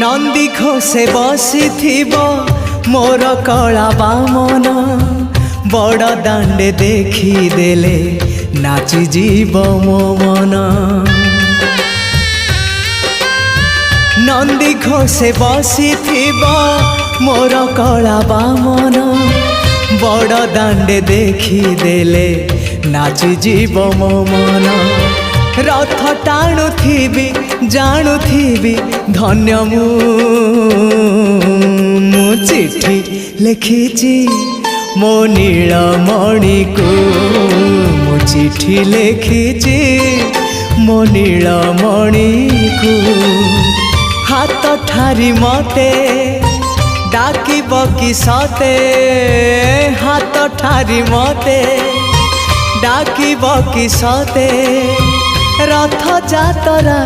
नंदी घोषे बसी मोर कला बामन बड़ दांडे देखी देले नाची जीव मो मन। नंदी घोषे बसी मोर कला बामन बड़ दांडे देखी देले नाची जीव मो मन। रथ टाणुथिबी जाणुथिबी धन्य मु चिठी लिखिची मो नीलमणि को मु चिठी लिखिची मो नीलमणि को। हाथ ठारी मते डाकिब कि सते हाथ ठारी मते डाकिब कि सते रथ जातरा